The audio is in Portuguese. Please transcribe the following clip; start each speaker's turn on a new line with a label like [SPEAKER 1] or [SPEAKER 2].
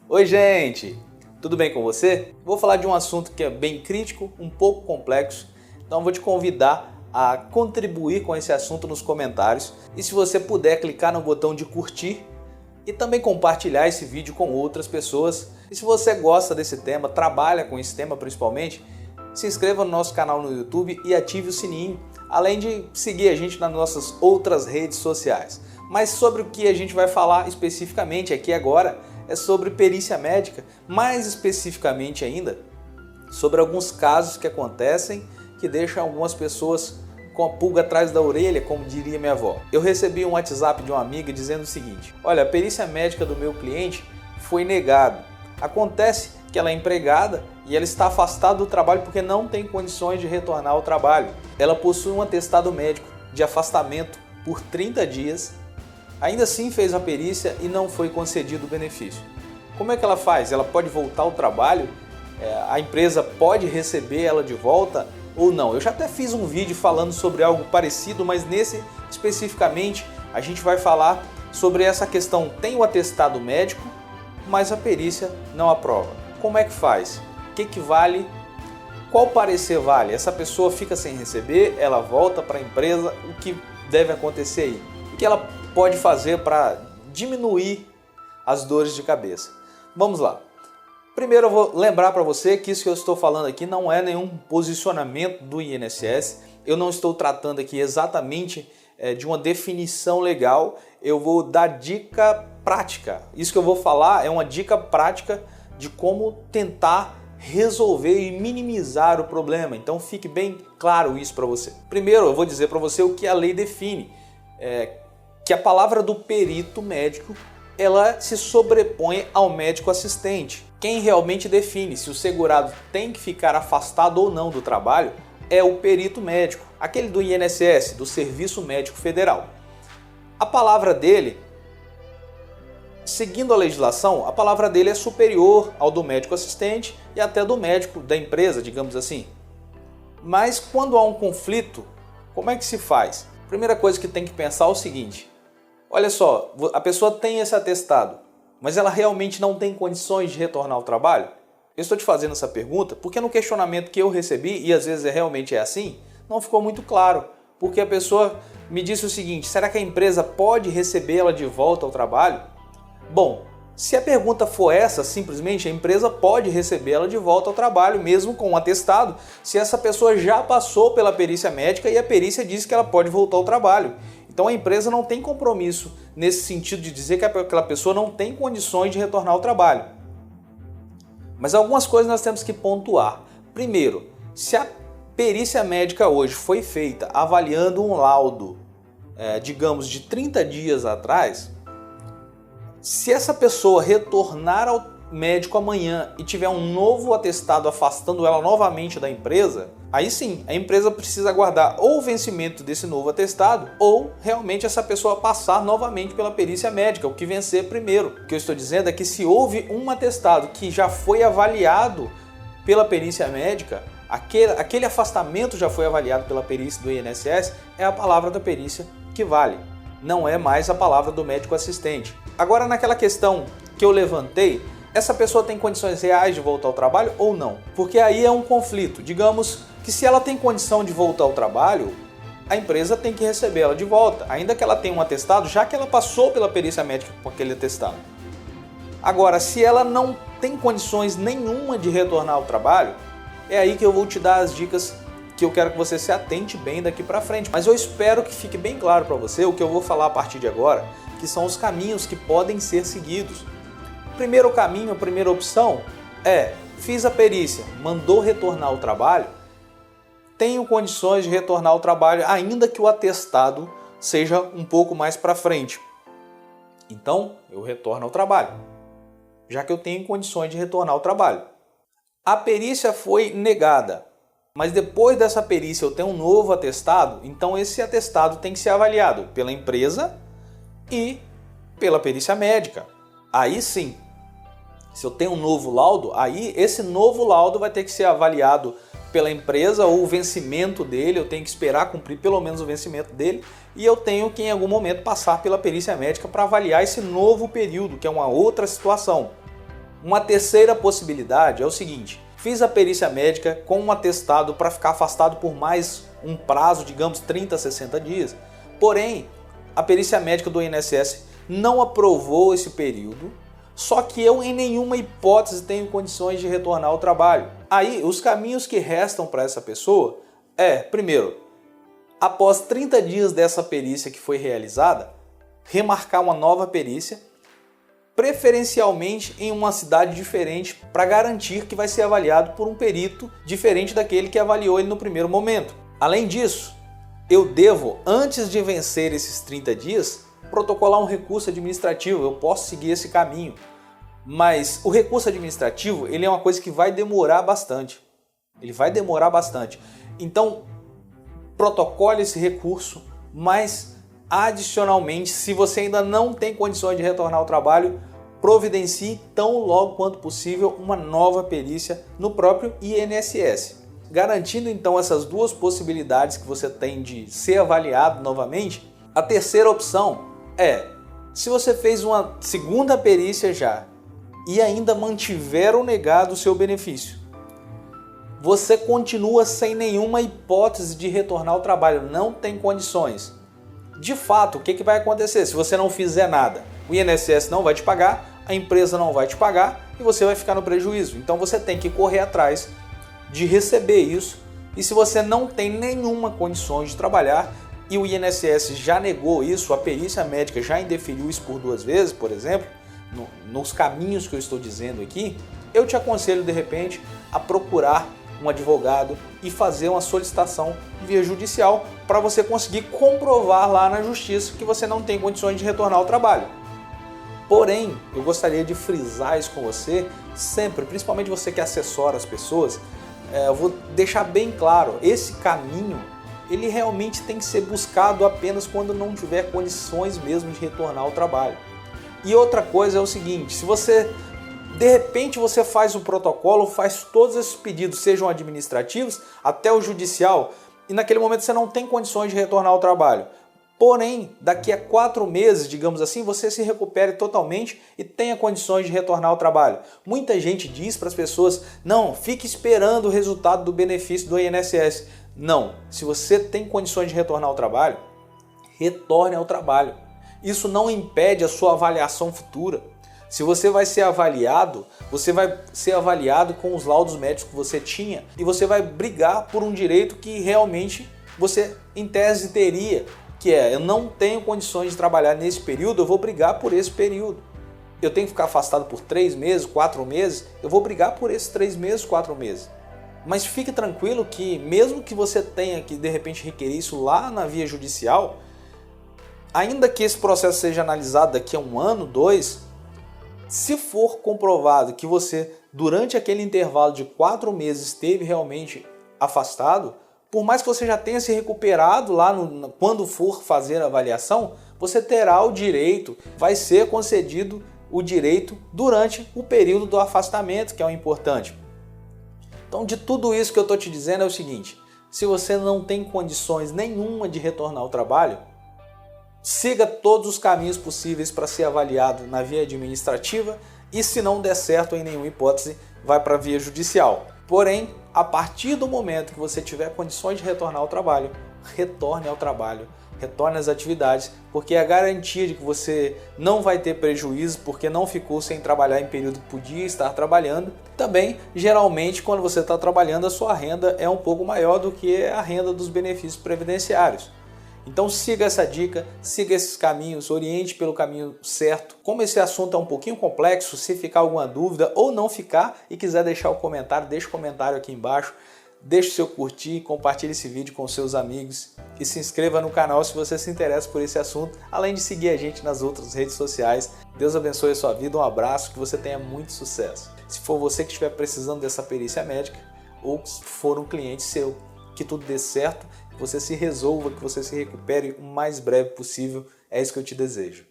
[SPEAKER 1] Oi, gente! Tudo bem com você? Vou falar de um assunto que é bem crítico, um pouco complexo, então vou te convidar a contribuir com esse assunto nos comentários e se você puder clicar no botão de curtir e também compartilhar esse vídeo com outras pessoas. E se você gosta desse tema, trabalha com esse tema principalmente, se inscreva no nosso canal no YouTube e ative o sininho, além de seguir a gente nas nossas outras redes sociais. Mas sobre o que a gente vai falar especificamente aqui agora é sobre perícia médica, mais especificamente ainda sobre alguns casos que acontecem que deixam algumas pessoas com a pulga atrás da orelha, como diria minha avó. Eu recebi um WhatsApp de uma amiga dizendo o seguinte: olha, a perícia médica do meu cliente foi negada. Acontece que ela é empregada e ela está afastada do trabalho porque não tem condições de retornar ao trabalho. Ela possui um atestado médico de afastamento por 30 dias, ainda assim fez a perícia e não foi concedido o benefício. Como é que ela faz? Ela pode voltar ao trabalho? A empresa pode receber ela de volta ou não? Eu já até fiz um vídeo falando sobre algo parecido, mas nesse especificamente a gente vai falar sobre essa questão. Tem o atestado médico, mas a perícia não aprova. Como é que faz? O que vale? Qual parecer vale? Essa pessoa fica sem receber, ela volta para a empresa, o que deve acontecer aí? O que ela pode fazer para diminuir as dores de cabeça? Vamos lá. Primeiro eu vou lembrar para você que isso que eu estou falando aqui não é nenhum posicionamento do INSS. Eu não estou tratando aqui exatamente de uma definição legal. Eu vou dar dica prática. Isso que eu vou falar é uma dica prática de como tentar resolver e minimizar o problema. Então fique bem claro isso para você. Primeiro eu vou dizer para você o que a lei define. Que a palavra do perito médico ela se sobrepõe ao médico assistente. Quem realmente define se o segurado tem que ficar afastado ou não do trabalho é o perito médico, aquele do INSS, do Serviço Médico Federal. A palavra dele, seguindo a legislação, a palavra dele é superior ao do médico assistente e até do médico da empresa, digamos assim. Mas quando há um conflito, como é que se faz? A primeira coisa que tem que pensar é o seguinte: olha só, a pessoa tem esse atestado, mas ela realmente não tem condições de retornar ao trabalho? Eu estou te fazendo essa pergunta porque no questionamento que eu recebi, e às vezes realmente é assim, não ficou muito claro. Porque a pessoa me disse o seguinte: será que a empresa pode recebê-la de volta ao trabalho? Bom, se a pergunta for essa, simplesmente a empresa pode recebê-la de volta ao trabalho, mesmo com um atestado, se essa pessoa já passou pela perícia médica e a perícia diz que ela pode voltar ao trabalho. Então a empresa não tem compromisso nesse sentido de dizer que aquela pessoa não tem condições de retornar ao trabalho. Mas algumas coisas nós temos que pontuar. Primeiro, se a perícia médica hoje foi feita avaliando um laudo, digamos, de 30 dias atrás, se essa pessoa retornar ao médico amanhã e tiver um novo atestado afastando ela novamente da empresa, aí sim, a empresa precisa aguardar ou o vencimento desse novo atestado ou realmente essa pessoa passar novamente pela perícia médica, o que vencer primeiro. O que eu estou dizendo é que se houve um atestado que já foi avaliado pela perícia médica, aquele afastamento já foi avaliado pela perícia do INSS, é a palavra da perícia que vale, não é mais a palavra do médico assistente. Agora, naquela questão que eu levantei, essa pessoa tem condições reais de voltar ao trabalho ou não? Porque aí é um conflito. Digamos que se ela tem condição de voltar ao trabalho, a empresa tem que recebê-la de volta, ainda que ela tenha um atestado, já que ela passou pela perícia médica com aquele atestado. Agora, se ela não tem condições nenhuma de retornar ao trabalho, é aí que eu vou te dar as dicas que eu quero que você se atente bem daqui para frente. Mas eu espero que fique bem claro para você o que eu vou falar a partir de agora, que são os caminhos que podem ser seguidos. O primeiro caminho, a primeira opção fiz a perícia, mandou retornar ao trabalho, tenho condições de retornar ao trabalho, ainda que o atestado seja um pouco mais para frente. Então, eu retorno ao trabalho, já que eu tenho condições de retornar ao trabalho. A perícia foi negada, mas depois dessa perícia eu tenho um novo atestado, então esse atestado tem que ser avaliado pela empresa e pela perícia médica. Aí sim, se eu tenho um novo laudo, aí esse novo laudo vai ter que ser avaliado pela empresa, ou o vencimento dele, eu tenho que esperar cumprir pelo menos o vencimento dele, e eu tenho que em algum momento passar pela perícia médica para avaliar esse novo período, que é uma outra situação. Uma terceira possibilidade é o seguinte: fiz a perícia médica com um atestado para ficar afastado por mais um prazo, digamos 30 a 60 dias, porém a perícia médica do INSS não aprovou esse período, só que eu em nenhuma hipótese tenho condições de retornar ao trabalho. Aí os caminhos que restam para essa pessoa é, primeiro, após 30 dias dessa perícia que foi realizada, remarcar uma nova perícia, preferencialmente em uma cidade diferente, para garantir que vai ser avaliado por um perito diferente daquele que avaliou ele no primeiro momento. Além disso, eu devo, antes de vencer esses 30 dias, protocolar um recurso administrativo. Eu posso seguir esse caminho, mas o recurso administrativo ele é uma coisa que vai demorar bastante. Ele vai demorar bastante. Então, protocole esse recurso, mas adicionalmente, se você ainda não tem condições de retornar ao trabalho, providencie tão logo quanto possível uma nova perícia no próprio INSS. Garantindo então essas duas possibilidades que você tem de ser avaliado novamente, a terceira opção é, se você fez uma segunda perícia já e ainda mantiver ou negado o seu benefício, você continua sem nenhuma hipótese de retornar ao trabalho, não tem condições. De fato, o que vai acontecer se você não fizer nada? O INSS não vai te pagar, a empresa não vai te pagar e você vai ficar no prejuízo. Então você tem que correr atrás de receber isso, e se você não tem nenhuma condição de trabalhar e o INSS já negou isso, a perícia médica já indeferiu isso por 2 vezes, por exemplo, nos caminhos que eu estou dizendo aqui, eu te aconselho de repente a procurar um advogado e fazer uma solicitação via judicial para você conseguir comprovar lá na justiça que você não tem condições de retornar ao trabalho. Porém, eu gostaria de frisar isso com você sempre, principalmente você que assessora as pessoas, eu vou deixar bem claro, esse caminho ele realmente tem que ser buscado apenas quando não tiver condições mesmo de retornar ao trabalho. E outra coisa é o seguinte, se você de repente você faz o protocolo, faz todos esses pedidos, sejam administrativos até o judicial, e naquele momento você não tem condições de retornar ao trabalho. Porém, daqui a 4 meses, digamos assim, você se recupere totalmente e tenha condições de retornar ao trabalho. Muita gente diz para as pessoas, não, fique esperando o resultado do benefício do INSS. Não, se você tem condições de retornar ao trabalho, retorne ao trabalho. Isso não impede a sua avaliação futura. Se você vai ser avaliado com os laudos médicos que você tinha e você vai brigar por um direito que realmente você, em tese, teria, que é, eu não tenho condições de trabalhar nesse período, eu vou brigar por esse período. Eu tenho que ficar afastado por 3 meses, 4 meses, eu vou brigar por esses 3 meses, 4 meses. Mas fique tranquilo que mesmo que você tenha que de repente requerer isso lá na via judicial, ainda que esse processo seja analisado daqui a 1 ano, 2, se for comprovado que você, durante aquele intervalo de 4 meses, esteve realmente afastado, por mais que você já tenha se recuperado lá quando for fazer a avaliação, você terá o direito, vai ser concedido o direito durante o período do afastamento, que é o importante. Então, de tudo isso que eu estou te dizendo é o seguinte, se você não tem condições nenhuma de retornar ao trabalho, siga todos os caminhos possíveis para ser avaliado na via administrativa e, se não der certo em nenhuma hipótese, vai para a via judicial. Porém, a partir do momento que você tiver condições de retornar ao trabalho, retorne ao trabalho, retorne às atividades, porque é a garantia de que você não vai ter prejuízo porque não ficou sem trabalhar em período que podia estar trabalhando. Também, geralmente, quando você está trabalhando, a sua renda é um pouco maior do que a renda dos benefícios previdenciários. Então siga essa dica, siga esses caminhos, oriente pelo caminho certo. Como esse assunto é um pouquinho complexo, se ficar alguma dúvida ou não ficar e quiser deixar o comentário, deixa o comentário aqui embaixo. Deixe o seu curtir, compartilhe esse vídeo com seus amigos e se inscreva no canal se você se interessa por esse assunto, além de seguir a gente nas outras redes sociais. Deus abençoe a sua vida, um abraço, que você tenha muito sucesso. Se for você que estiver precisando dessa perícia médica ou se for um cliente seu, que tudo dê certo, que você se resolva, que você se recupere o mais breve possível. É isso que eu te desejo.